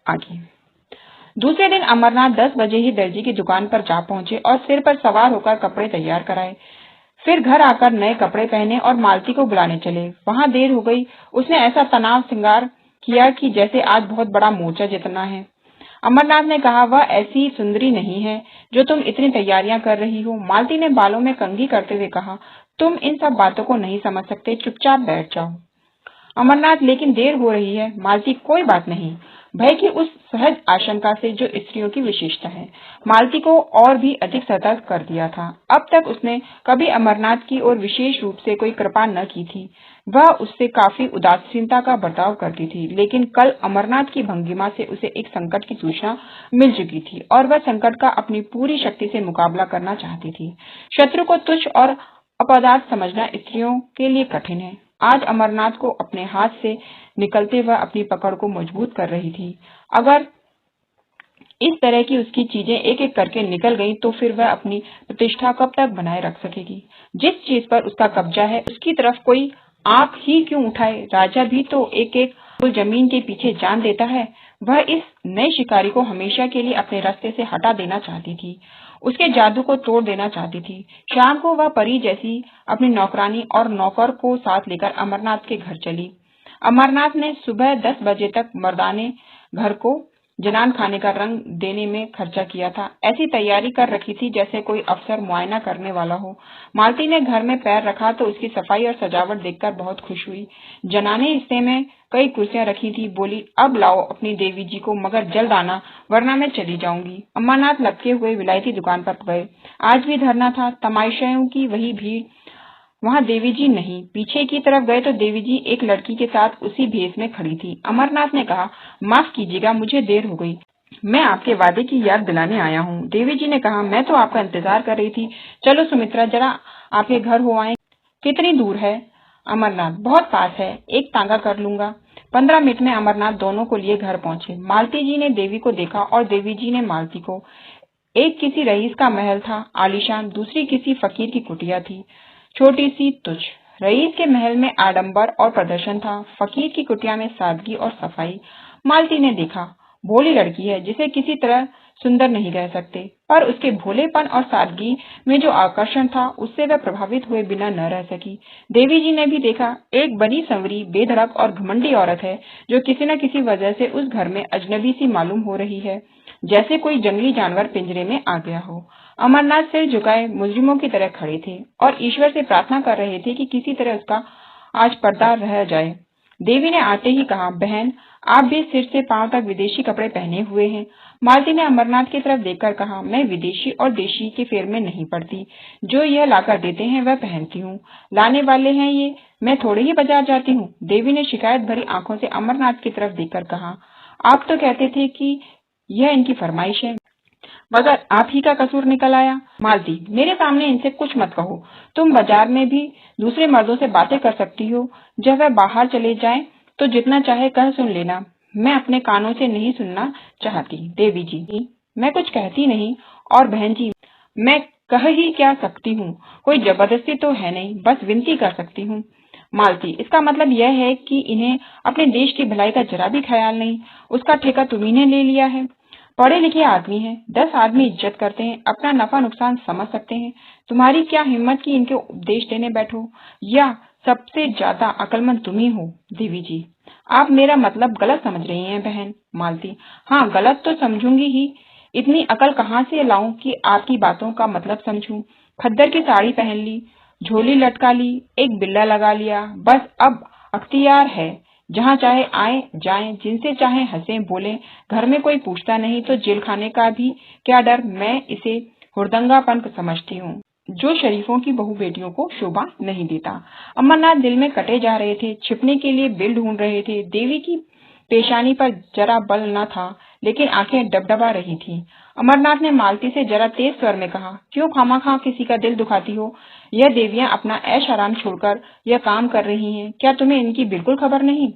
आगे दूसरे दिन अमरनाथ 10 बजे ही दर्जी की दुकान पर जा पहुंचे और सिर पर सवार होकर कपड़े तैयार कराए। फिर घर आकर नए कपड़े पहने और मालती को बुलाने चले। वहां देर हो गई। उसने ऐसा तनाव श्रृंगार किया कि जैसे आज बहुत बड़ा मोर्चा जीतना है। अमरनाथ ने कहा, वह ऐसी सुंदरी नहीं है जो तुम इतनी तैयारियां कर रही हो। मालती ने बालों में कंघी करते हुए कहा, तुम इन सब बातों को नहीं समझ सकते, चुपचाप बैठ जाओ। अमरनाथ, लेकिन देर हो रही है। मालती, कोई बात नहीं। भय की उस सहज आशंका से जो स्त्रियों की विशेषता है, मालती को और भी अधिक सतर्क कर दिया था। अब तक उसने कभी अमरनाथ की ओर विशेष रूप से कोई कृपा न की थी। वह उससे काफी उदासीनता का बर्ताव करती थी, लेकिन कल अमरनाथ की भंगिमा से उसे एक संकट की सूचना मिल चुकी थी और वह संकट का अपनी पूरी शक्ति से मुकाबला करना चाहती थी। शत्रु को तुच्छ और अपदार्थ समझना स्त्रियों के लिए कठिन है। आज अमरनाथ को अपने हाथ से निकलते वह अपनी पकड़ को मजबूत कर रही थी। अगर इस तरह की उसकी चीजें एक एक करके निकल गईं तो फिर वह अपनी प्रतिष्ठा कब तक बनाए रख सकेगी। जिस चीज पर उसका कब्जा है उसकी तरफ कोई आंख ही क्यों उठाए। राजा भी तो एक एक फूल जमीन के पीछे जान देता है। वह इस नए शिकारी को हमेशा के लिए अपने रास्ते से हटा देना चाहती थी, उसके जादू को तोड़ देना चाहती थी। शाम को वह परी जैसी अपनी नौकरानी और नौकर को साथ लेकर अमरनाथ के घर चली। अमरनाथ ने सुबह 10 बजे तक मर्दाने घर को जनान खाने का रंग देने में खर्चा किया था। ऐसी तैयारी कर रखी थी जैसे कोई अफसर मुआयना करने वाला हो। मालती ने घर में पैर रखा तो उसकी सफाई और सजावट देखकर बहुत खुश हुई। जनाने हिस्से में कई कुर्सियां रखी थी। बोली, अब लाओ अपनी देवी जी को, मगर जल्द आना वरना मैं चली जाऊंगी। अमरनाथ लपके हुए विलायती दुकान पर गए। आज भी धरना था, तमाशाइयों की वही भीड़। वहां देवी जी नहीं। पीछे की तरफ गए तो देवी जी एक लड़की के साथ उसी भेष में खड़ी थी। अमरनाथ ने कहा, माफ कीजिएगा, मुझे देर हो गई, मैं आपके वादे की याद दिलाने आया हूँ। देवी जी ने कहा, मैं तो आपका इंतजार कर रही थी। चलो सुमित्रा, जरा आपके घर हो आए। कितनी दूर है? अमरनाथ, बहुत पास है, एक तांगा कर लूंगा। 15 मिनट में अमरनाथ दोनों को लिए घर पहुंचे। मालती जी ने देवी को देखा और देवी जी ने मालती को। एक किसी रईस का महल था आलीशान, दूसरी किसी फकीर की कुटिया थी छोटी सी तुच्छ। रईस के महल में आडंबर और प्रदर्शन था, फकीर की कुटिया में सादगी और सफाई। मालती ने देखा, भोली लड़की है जिसे किसी तरह सुंदर नहीं कह सकते, पर उसके भोलेपन और सादगी में जो आकर्षण था उससे वह प्रभावित हुए बिना न रह सकी। देवी जी ने भी देखा, एक बनी संवरी, बेधड़क और घमंडी औरत है जो किसी न किसी वजह से उस घर में अजनबी सी मालूम हो रही है, जैसे कोई जंगली जानवर पिंजरे में आ गया हो। अमरनाथ सिर झुकाए मुजरिमों की तरह खड़े थे और ईश्वर से प्रार्थना कर रहे थे कि किसी तरह उसका आज पर्दा रह जाए। देवी ने आते ही कहा, बहन, आप भी सिर से पांव तक विदेशी कपड़े पहने हुए हैं। मालती ने अमरनाथ की तरफ देखकर कहा, मैं विदेशी और देशी के फेर में नहीं पड़ती, जो यह लाकर देते हैं वह पहनती हूँ। लाने वाले हैं ये, मैं थोड़े ही बाजार जाती हूँ। देवी ने शिकायत भरी आंखों से अमरनाथ की तरफ देखकर कहा, आप तो कहते थे कि यह इनकी फरमाइश है, मगर आप ही का कसूर निकल आया। मालती, मेरे सामने इनसे कुछ मत कहो। तुम बाजार में भी दूसरे मर्दों से बातें कर सकती हो। जब वह बाहर चले जाएं तो जितना चाहे कह सुन लेना, मैं अपने कानों से नहीं सुनना चाहती। देवी जी, मैं कुछ कहती नहीं, और बहन जी, मैं कह ही क्या सकती हूँ, कोई जबरदस्ती तो है नहीं, बस विनती कर सकती हूँ। मालती, इसका मतलब यह है कि इन्हें अपने देश की भलाई का जरा भी ख्याल नहीं, उसका ठेका तुम्ही ने ले लिया है। पढ़े लिखे आदमी हैं, 10 आदमी इज्जत करते हैं, अपना नफा नुकसान समझ सकते हैं। तुम्हारी क्या हिम्मत कि इनके उपदेश देने बैठो, या सबसे ज्यादा अक्लमंद तुम ही हो। देवी जी, आप मेरा मतलब गलत समझ रही हैं बहन। मालती, हाँ, गलत तो समझूंगी ही, इतनी अकल कहाँ से लाऊं कि आपकी बातों का मतलब समझूं। खद्दर की साड़ी पहन ली, झोली लटका ली, एक बिल्ला लगा लिया, बस अब अख्तियार है, जहाँ चाहे आए जाएं, जिनसे चाहे हंसे बोले, घर में कोई पूछता नहीं तो जेल खाने का भी क्या डर। मैं इसे हुड़दंगापन समझती हूँ जो शरीफों की बहू बेटियों को शोभा नहीं देता। अमरनाथ दिल में कटे जा रहे थे, छिपने के लिए बिल ढूंढ रहे थे। देवी की पेशानी पर जरा बल न था, लेकिन आंखें डबडबा रही थी। अमरनाथ ने मालती से जरा तेज स्वर में कहा, क्यों खामखा किसी का दिल दुखाती हो? यह देवियां अपना ऐश आराम छोड़कर यह काम कर रही हैं, क्या तुम्हें इनकी बिल्कुल खबर नहीं?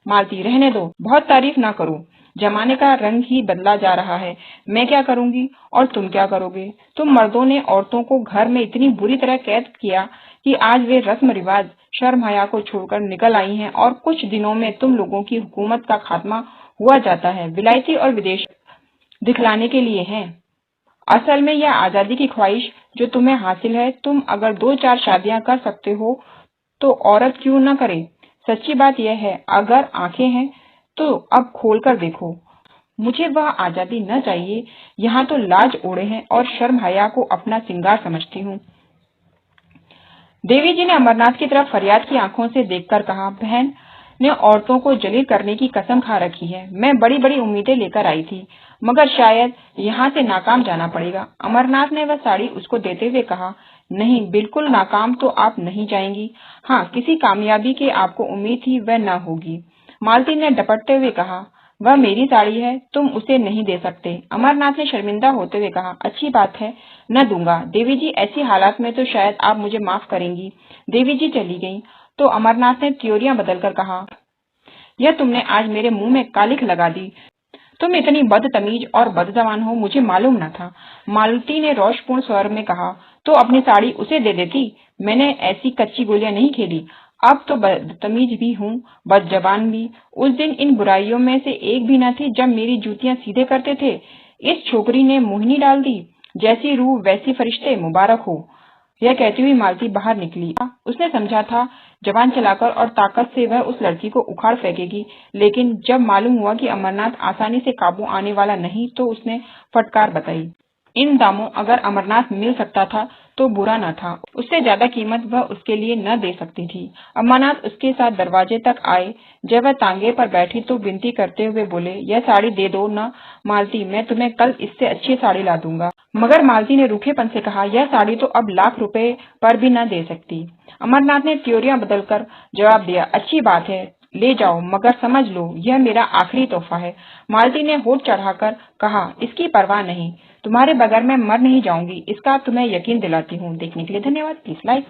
मालती, रहने दो, बहुत तारीफ ना करो, जमाने का रंग ही बदला जा रहा है। मैं क्या करूंगी और तुम क्या करोगे? तुम मर्दों ने औरतों को घर में इतनी बुरी तरह कैद किया कि आज वे रस्म रिवाज शर्म हया को छोड़कर निकल आई हैं और कुछ दिनों में तुम लोगों की हुकूमत का खात्मा हुआ जाता है, विलायती और विदेश दिखलाने के लिए है। असल में यह आजादी की ख्वाहिश जो तुम्हें हासिल है। तुम अगर 2-4 शादियां कर सकते हो तो औरत क्यों न करे। सच्ची बात यह है, अगर आंखें हैं तो अब खोल कर देखो। मुझे वह आजादी न चाहिए। यहाँ तो लाज ओढ़े हैं और शर्म हया को अपना सिंगार समझती हूँ। देवी जी ने अमरनाथ की तरफ फरियाद की आंखों से देखकर कहा, बहन ने औरतों को जलील करने की कसम खा रखी है। मैं बड़ी बड़ी उम्मीदें लेकर आई थी, मगर शायद यहाँ से नाकाम जाना पड़ेगा। अमरनाथ ने वह साड़ी उसको देते हुए कहा, नहीं, बिल्कुल नाकाम तो आप नहीं जाएंगी। हाँ, किसी कामयाबी की आपको उम्मीद थी, वह न होगी। मालती ने डपटते हुए कहा, वह मेरी साड़ी है, तुम उसे नहीं दे सकते। अमरनाथ ने शर्मिंदा होते हुए कहा, अच्छी बात है, न दूंगा। देवी जी, ऐसी हालात में तो शायद आप मुझे माफ करेंगी। देवी जी चली गईं तो अमरनाथ ने त्योरियां बदलकर कहा, यह तुमने आज मेरे मुंह में कालिख लगा दी। तुम इतनी बदतमीज और बदजबान हो, मुझे मालूम न था। मालती ने रोषपूर्ण स्वर में कहा, तो अपनी साड़ी उसे दे देती। मैंने ऐसी कच्ची गोलियां नहीं खेली। अब तो बदतमीज भी हूँ, बदजबान भी। उस दिन इन बुराइयों में से एक भी न थी जब मेरी जूतियां सीधे करते थे। इस छोकरी ने मोहिनी डाल दी। जैसी रूह वैसी फरिश्ते, मुबारक हो। यह कहती हुई मालती बाहर निकली। उसने समझा था जबान चलाकर और ताकत से वह उस लड़की को उखाड़ फेंकेगी, लेकिन जब मालूम हुआ कि अमरनाथ आसानी से काबू आने वाला नहीं तो उसने फटकार बताई। इन दामों अगर अमरनाथ मिल सकता था तो बुरा न था। उससे ज्यादा कीमत वह उसके लिए न दे सकती थी। अमरनाथ उसके साथ दरवाजे तक आए। जब वह तांगे पर बैठी तो विनती करते हुए बोले, यह साड़ी दे दो न मालती, मैं तुम्हें कल इससे अच्छी साड़ी ला दूंगा। मगर मालती ने रूखेपन से कहा, यह साड़ी तो अब लाख रुपए पर भी न दे सकती। अमरनाथ ने त्योरियां बदलकर जवाब दिया, अच्छी बात है, ले जाओ, मगर समझ लो यह मेरा आखिरी तोहफा है। मालती ने होठ चढ़ाकर कहा, इसकी परवाह नहीं, तुम्हारे बगैर मैं मर नहीं जाऊंगी, इसका तुम्हें यकीन दिलाती हूँ। देखने के लिए धन्यवाद। Please like.